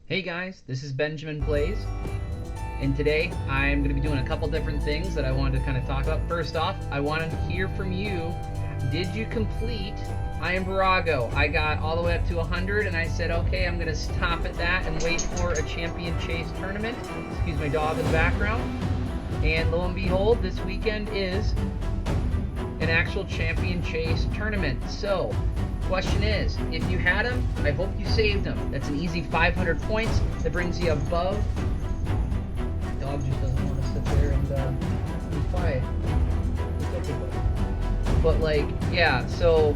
Hey guys, this is Benjamin Plays, and today I'm going to be doing a couple different things that I wanted to kind of talk about. First off, I want to hear from you. Did you complete I Am Virago? I got all the way up to 100 and I said, okay, I'm going to stop at that and wait for a champion chase tournament. Excuse my dog in the background. And lo and behold, this weekend is an actual champion chase tournament. So, question is, if you had them, I hope you saved them. That's an easy 500 points that brings you above. The dog just doesn't want to sit there and be quiet. It's okay, but like, yeah, so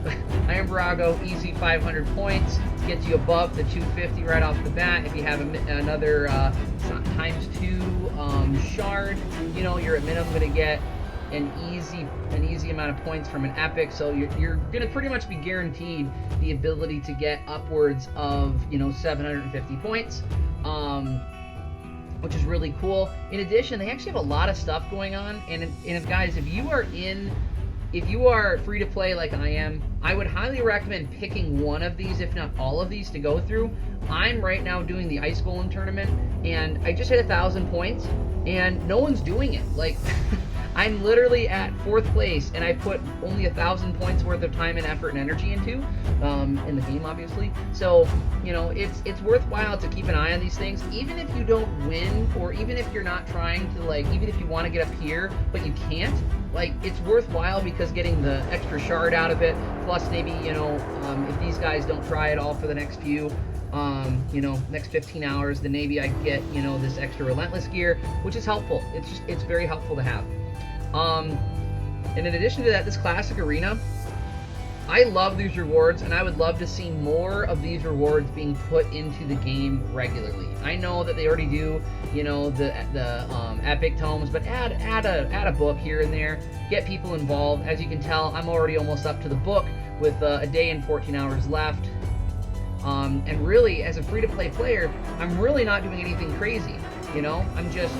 I Am Virago, easy 500 points, gets you above the 250 right off the bat. If you have another times 2 shard, you know, you're at minimum going to get an easy amount of points from an epic, so you're gonna pretty much be guaranteed the ability to get upwards of 750 points, which is really cool. In addition, they actually have a lot of stuff going on, and if guys, if you are free to play like I am, I would highly recommend picking one of these, if not all of these, to go through. I'm right now doing the Ice Golem tournament, and I just hit 1,000 points, and no one's doing it. Like, I'm literally at 4th place, and I put only 1,000 points worth of time and effort and energy into, in the game, obviously. So, it's worthwhile to keep an eye on these things, even if you don't win, or even if you're not trying to, even if you want to get up here, but you can't. It's worthwhile because getting the extra shard out of it, plus maybe, if these guys don't try at all for the next few, next 15 hours, then maybe I get, this extra relentless gear, which is helpful. It's very helpful to have. And in addition to that, this classic arena, I love these rewards, and I would love to see more of these rewards being put into the game regularly. I know that they already do, the epic tomes, but add a book here and there, get people involved. As you can tell, I'm already almost up to the book with a day and 14 hours left. And really, as a free-to-play player, I'm really not doing anything crazy. I'm just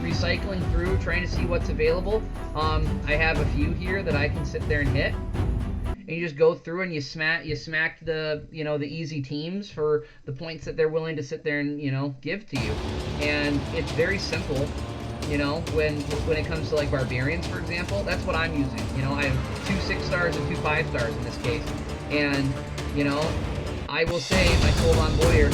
recycling through, trying to see what's available. I have a few here that I can sit there and hit. And you just go through and you smack the the easy teams for the points that they're willing to sit there and give to you. And it's very simple. When it comes to like barbarians, for example, that's what I'm using. I have 2 6 stars and 2 5 stars in this case. And I will say my Soulbond Warrior,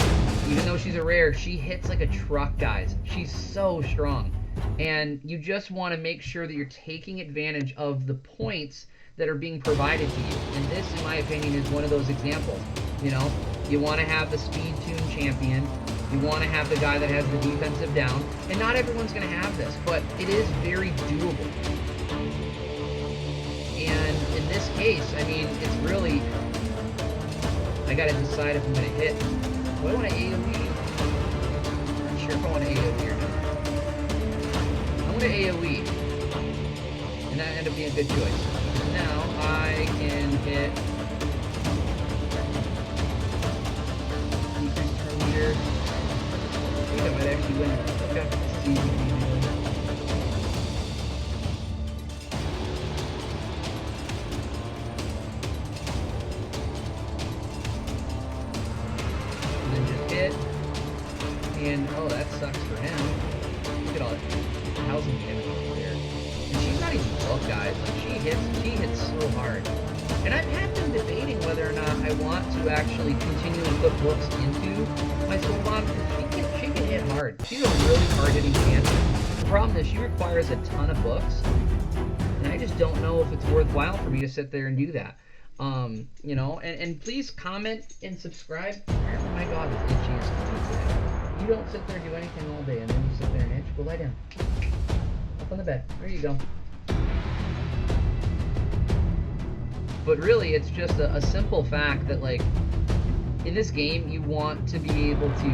even though she's a rare, she hits like a truck, guys. She's so strong. And you just want to make sure that you're taking advantage of the points that are being provided to you. And this, in my opinion, is one of those examples. You want to have the speed tune champion. You want to have the guy that has the defensive down. And not everyone's going to have this, but it is very doable. And in this case, I mean, it's really, I got to decide if I'm going to hit. Do I want to AoE? I'm not sure if I want to AoE or not. I'm going to AoE. And that ended up being a good choice. Now I can hit decrease per meter. I think I might actually win. Okay, this is easy. And then just hit. And oh, that sucks for him. Look at all that 1,000 damage over there. And she's not even buff, guys. Like, she hits so hard. And I've had been debating whether or not I want to actually continue to put books into my Soulbond, because she can hit hard. She's a really hard-hitting champion. The problem is she requires a ton of books, and I just don't know if it's worthwhile for me to sit there and do that. And please comment and subscribe. Apparently my dog is itchy as fuck. You don't sit there and do anything all day, and then you sit there and itch. Go lie down. Up on the bed. There you go. But really, it's just a simple fact that, like, in this game, you want to be able to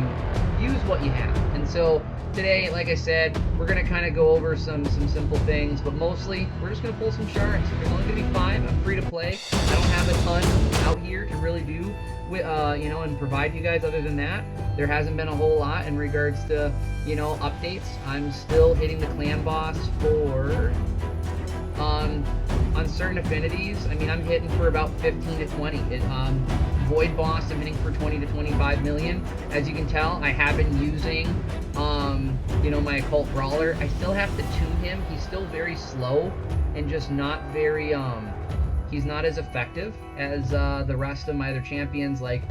use what you have. And so today, like I said, we're going to kind of go over some simple things, but mostly we're just going to pull some shards. There's only going to be 5. I'm free to play. I don't have a ton out here to really do, and provide you guys. Other than that, there hasn't been a whole lot in regards to, updates. I'm still hitting the clan boss for On certain affinities, I mean, I'm hitting for about 15 to 20. Void Boss, I'm hitting for 20 to 25 million. As you can tell, I have been using, you know, my Occult Brawler. I still have to tune him. He's still very slow and just not very, he's not as effective as the rest of my other champions, like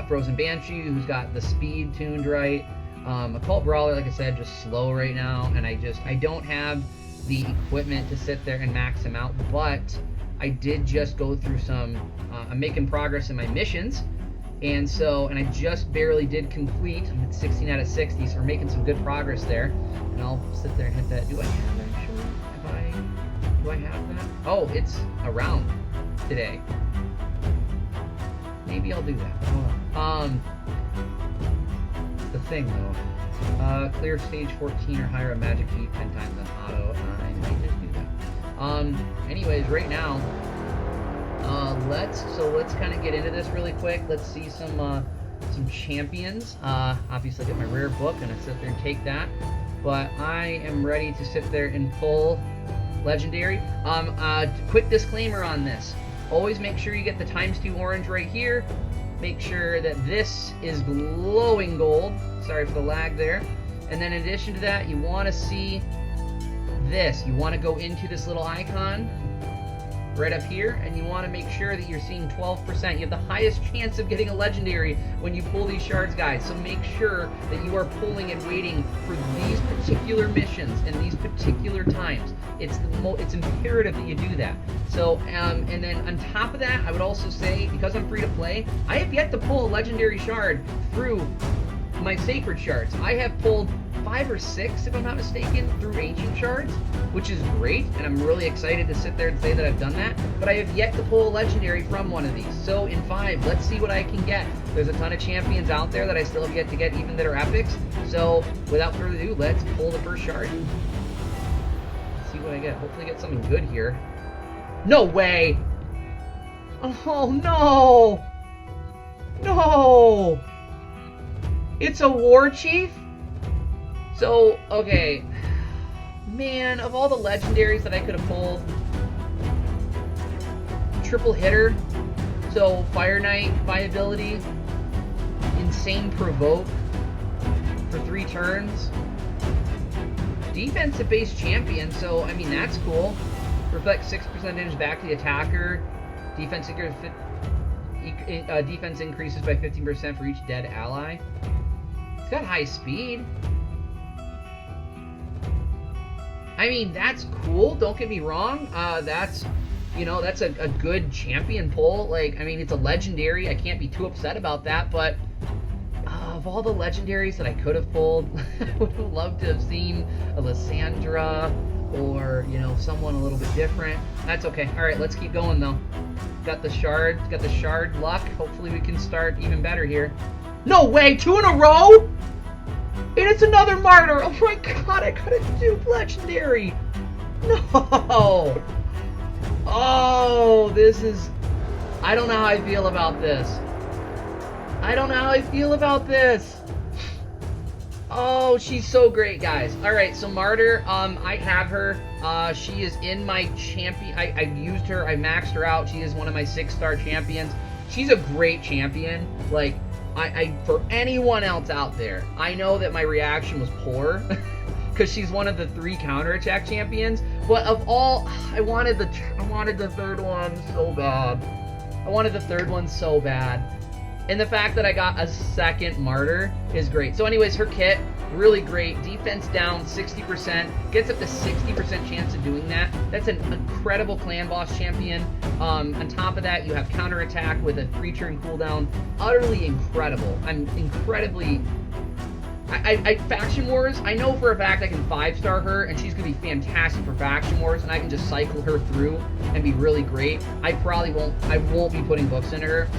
Frozen Banshee, who's got the speed tuned right. Occult Brawler, like I said, just slow right now, and I don't have the equipment to sit there and max him out, but I did just go through some, I'm making progress in my missions, and I just barely did complete. I'm at 16 out of 60, so we're making some good progress there, and I'll sit there and hit that. Do I have that, actually? Do I have that? Oh, it's around today. Maybe I'll do that. Hold on. The thing, though. Clear stage 14 or higher, a magic feat 10 times on auto. I might just do that. Anyways, right now, let's kind of get into this really quick. Let's see some champions. Obviously, I get my rare book, and I sit there and take that. But I am ready to sit there and pull legendary. Quick disclaimer on this. Always make sure you get the ×2 orange right here. Make sure that this is glowing gold. Sorry for the lag there. And then in addition to that, you want to see this. You want to go into this little icon right up here, and you want to make sure that you're seeing 12%. You have the highest chance of getting a legendary when you pull these shards, guys. So make sure that you are pulling and waiting for these particular missions and these particular times. It's imperative that you do that. So, and then on top of that, I would also say, because I'm free to play, I have yet to pull a legendary shard through my sacred shards. I have pulled 5 or 6, if I'm not mistaken, through ancient shards, which is great, and I'm really excited to sit there and say that I've done that, but I have yet to pull a legendary from one of these. So in 5, let's see what I can get. There's a ton of champions out there that I still have yet to get, even that are epics. So without further ado, let's pull the first shard. Let's see what I get. Hopefully get something good here. No way! Oh no! No! It's a war chief? So, okay. Man, of all the legendaries that I could have pulled, triple hitter, so Fire Knight viability, insane provoke for 3 turns, defensive base champion, so I mean that's cool. Reflect 6% damage back to the attacker, defense increases by 15% for each dead ally. It's got high speed. I mean, that's cool, don't get me wrong. That's, you know, that's a good champion pull. Like, I mean, it's a legendary. I can't be too upset about that, but of all the legendaries that I could have pulled, I would have loved to have seen a Lysandra or, you know, someone a little bit different. That's okay. All right, let's keep going, though. Got the shard luck. Hopefully we can start even better here. No way, 2 in a row? And it's another martyr. Oh my god, I got a dupe legendary. No. Oh, this is... I don't know how I feel about this. I don't know how I feel about this. Oh, she's so great, guys. Alright, so Martyr, I have her. She is in my champion. I've used her. I maxed her out. She is one of my 6-star champions. She's a great champion. Like, for anyone else out there, I know that my reaction was poor because she's one of the 3 counterattack champions. But of all, I wanted the 3rd one so bad. I wanted the 3rd one so bad. And the fact that I got a 2nd Martyr is great. So anyways, her kit, really great. Defense down 60%. Gets up to 60% chance of doing that. That's an incredible clan boss champion. On top of that, you have counterattack with a 3-turn cooldown. Utterly incredible. I'm incredibly... Faction Wars, I know for a fact I can 5-star her, and she's going to be fantastic for Faction Wars, and I can just cycle her through and be really great. I won't be putting books into her.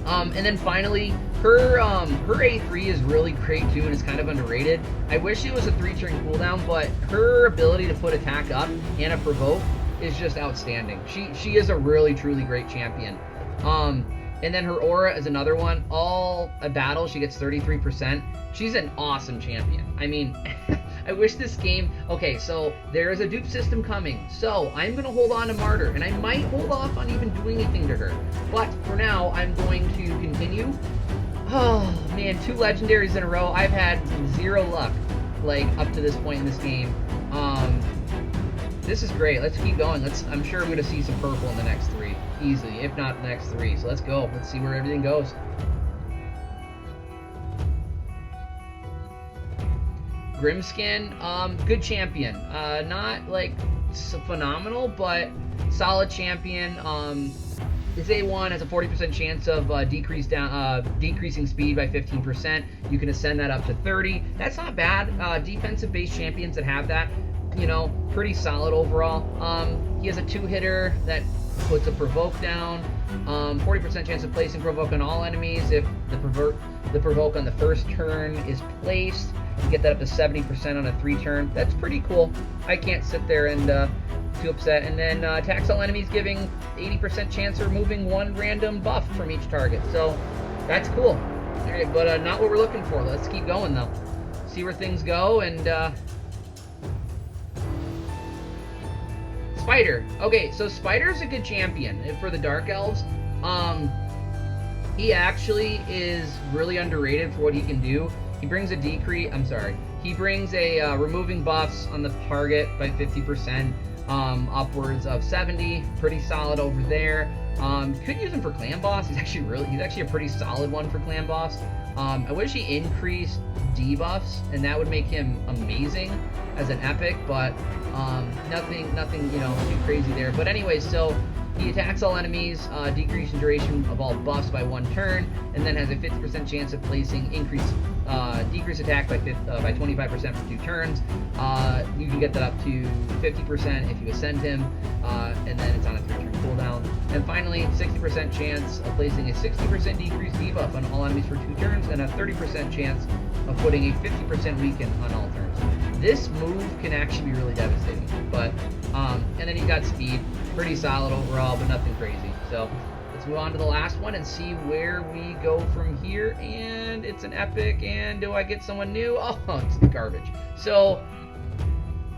And then finally, her A3 is really great too, and it's kind of underrated. I wish it was a 3-turn cooldown, but her ability to put attack up and a provoke is just outstanding. She is a really, truly great champion. And then her aura is another one. All a battle, she gets 33%. She's an awesome champion. I mean, I wish this game... Okay, so there is a dupe system coming. So I'm going to hold on to Martyr, and I might hold off on even doing anything to her. But for now, I'm going to continue. Oh, man, 2 legendaries in a row. I've had 0 luck, like, up to this point in this game. This is great. Let's keep going. I'm sure I'm going to see some purple in the next 3. Easily, if not the next 3. So let's go. Let's see where everything goes. Grimskin, good champion. Not like phenomenal, but solid champion. His A1 has a 40% chance of decreasing speed by 15%. You can ascend that up to 30. That's not bad. Defensive-based champions that have that, you know, pretty solid overall. He has a 2-hitter that puts a provoke down. 40% chance of placing provoke on all enemies if the provoke on the first turn is placed. You get that up to 70% on a 3-turn. That's pretty cool. I can't sit there and too upset. And then attacks all enemies, giving 80% chance of removing 1 random buff from each target. So that's cool. All right, but not what we're looking for. Let's keep going though. See where things go. And Spider. Okay, so Spider's a good champion for the Dark Elves. He actually is really underrated for what he can do. He brings a he brings a removing buffs on the target by 50%, upwards of 70. Pretty solid over there. Could use him for clan boss. He's actually a pretty solid one for clan boss. I wish he increased debuffs, and that would make him amazing as an epic, but nothing you know, too crazy there. But anyway, so he attacks all enemies, decreasing duration of all buffs by 1 turn, and then has a 50% chance of placing decrease attack by 25% for 2 turns. You can get that up to 50% if you ascend him, and then it's on a 3-turn cooldown. And finally, 60% chance of placing a 60% decreased debuff on all enemies for 2 turns, and a 30% chance of putting a 50% weaken on all turns. This move can actually be really devastating, but and then he's got speed, pretty solid overall, but nothing crazy. So let's move on to the last one and see where we go from here. And it's an epic, and do I get someone new? Oh, it's garbage. So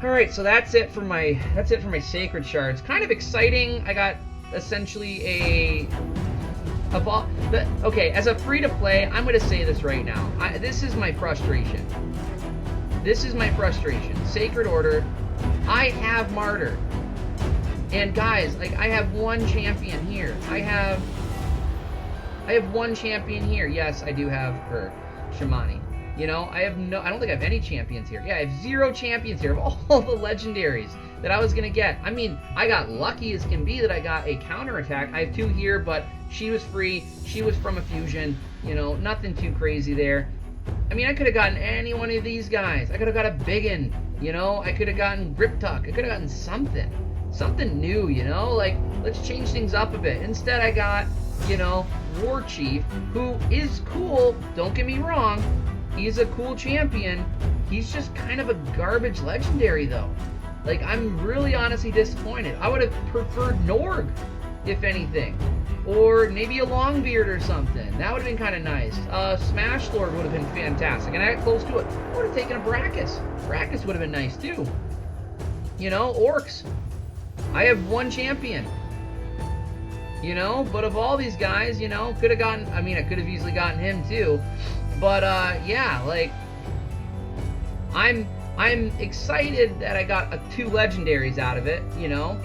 all right, so that's it for my sacred shards. Kind of exciting. I got essentially okay, as a free-to-play, I'm going to say this right now. This is my frustration. Sacred Order. I have Martyr. And guys, like, I have 1 champion here. I have 1 champion here. Yes, I do have her, Shamani. You know, I don't think I have any champions here. Yeah, I have 0 champions here of all the legendaries that I was going to get. I mean, I got lucky as can be that I got a counterattack. I have 2 here, but she was free. She was from a fusion. You know, nothing too crazy there. I mean, I could have gotten any one of these guys. I could have got a Biggin, you know. I could have gotten Grip Tuck. I could have gotten something new, you know. Like, let's change things up a bit. Instead, I got, you know, War Chief, who is cool. Don't get me wrong. He's a cool champion. He's just kind of a garbage legendary, though. Like, I'm really honestly disappointed. I would have preferred Norg, if anything. Or maybe a Longbeard or something. That would have been kind of nice. Smash Lord would have been fantastic. And I got close to it. I would have taken a Brachus. Brachus would have been nice, too. You know, Orcs. I have 1 champion. You know, but of all these guys, you know, could have gotten... I mean, I could have easily gotten him, too. But, yeah, like... I'm excited that I got 2 legendaries out of it, you know.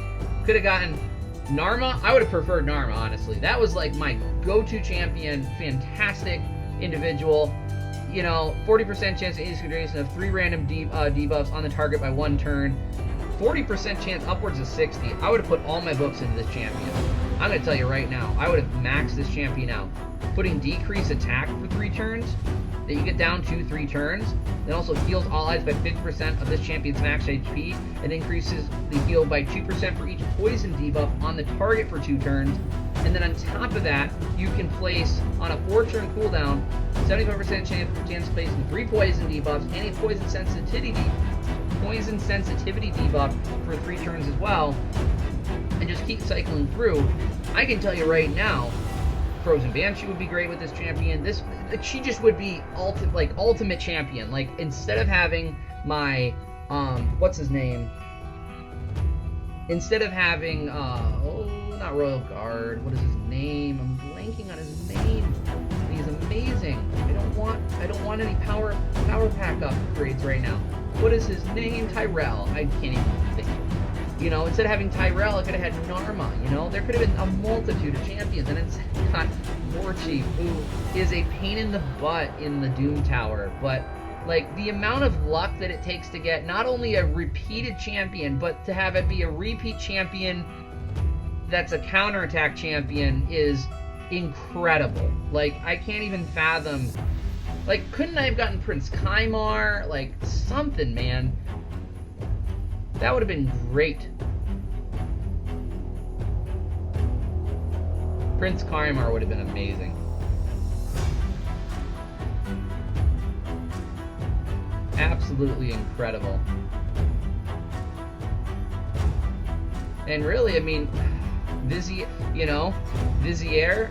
Could have gotten Narma. I would have preferred Narma, honestly. That was like my go-to champion. Fantastic individual. You know, 40% chance of increase of 3 random debuffs on the target by 1 turn. 40% chance upwards of 60. I would have put all my books into this champion. I'm going to tell you right now, I would have maxed this champion out. Putting decrease attack for 3 turns, that you get down to 3 turns. Then also heals all allies by 50% of this champion's max HP, and increases the heal by 2% for each poison debuff on the target for 2 turns. And then on top of that, you can place on a 4-turn cooldown 75% chance of placing 3 poison debuffs and a poison sensitivity debuff for 3 turns as well, and just keep cycling through. I can tell you right now, Frozen Banshee would be great with this champion. She just would be ultimate champion. Like, instead of having my what's his name? Instead of having not Royal Guard, what is his name? I'm blanking on his name. He's amazing. I don't want any power pack upgrades right now. What is his name? Tyrell. I can't even think. You know, instead of having Tyrell, I could have had Narma. You know, there could have been a multitude of champions, and instead I got Warchief, who is a pain in the butt in the Doom Tower. But like the amount of luck that it takes to get not only a repeated champion, but to have it be a repeat champion that's a counterattack champion is incredible. Like, I can't even fathom. Like, couldn't I have gotten Prince Kymar? Like, something, man. That would have been great. Prince Kymar would have been amazing. Absolutely incredible. And really, I mean, Vizier,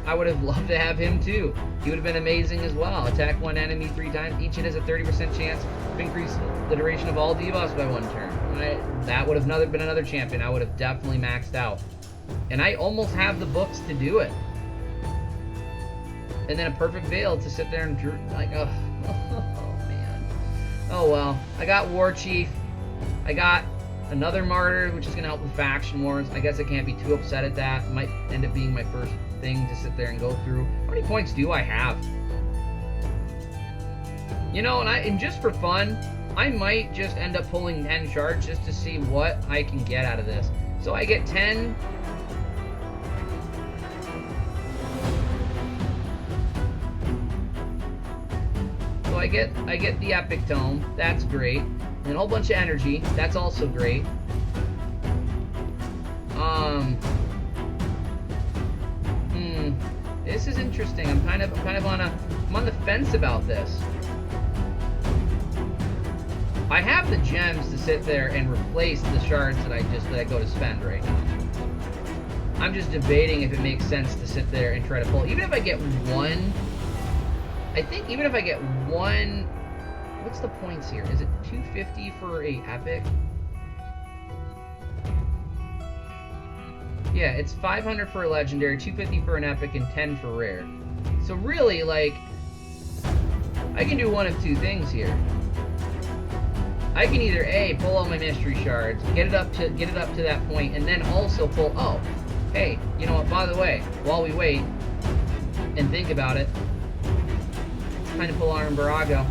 I would have loved to have him too. He would have been amazing as well. Attack one enemy 3 times. Each hit has a 30% chance of increase the duration of all debuffs by 1 turn. That would have been another champion I would have definitely maxed out. And I almost have the books to do it. And then a perfect veil to sit there and like, oh man. Oh well. I got Warchief. I got another Martyr, which is going to help with faction wars. I guess I can't be too upset at that. It might end up being my first thing to sit there and go through. How many points do I have? You know, and just for fun, I might just end up pulling 10 shards just to see what I can get out of this. So I get 10. So I get the Epic Tome. That's great. And a whole bunch of energy. That's also great. This is interesting. I'm kind of I'm on the fence about this. I have the gems to sit there and replace the shards that I go to spend right now. I'm just debating if it makes sense to sit there and try to pull. Even if I get one, I think even if I get one, what's the points here? Is it 250 for a epic? Yeah, it's 500 for a legendary, 250 for an epic, and 10 for rare. So really, like, I can do one of two things here. I can either A, pull all my mystery shards, get it up to that point, and then also pull, oh, hey, you know what, by the way, while we wait and think about it, it's time to pull Iron Barago.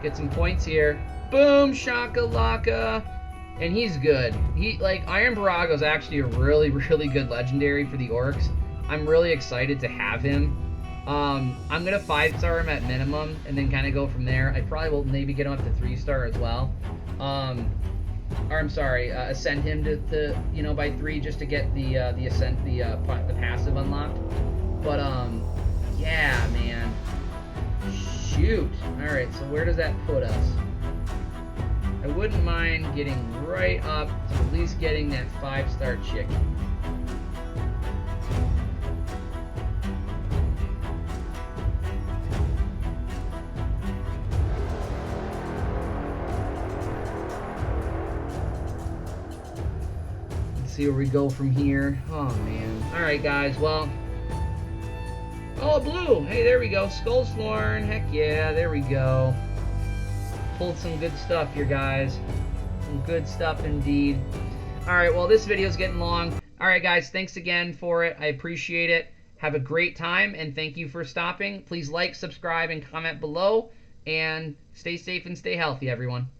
Get some points here. Boom, shakalaka. And he's good. Iron Barago is actually a really, really good legendary for the orcs. I'm really excited to have him. I'm gonna 5-star him at minimum, and then kind of go from there. I probably will maybe get him up to 3-star as well. Ascend him to by 3 just to get the passive unlocked. But yeah, man. Shoot. All right, so where does that put us? I wouldn't mind getting right up to at least getting that 5-star chicken. Let's see where we go from here. Oh, man. All right, guys. Well, oh, blue. Hey, there we go. Skullsthorn. Heck yeah, there we go. Pulled some good stuff here, guys. Some good stuff indeed. Alright, well, this video is getting long. Alright, guys, thanks again for it. I appreciate it. Have a great time, and thank you for stopping. Please like, subscribe, and comment below. And stay safe and stay healthy, everyone.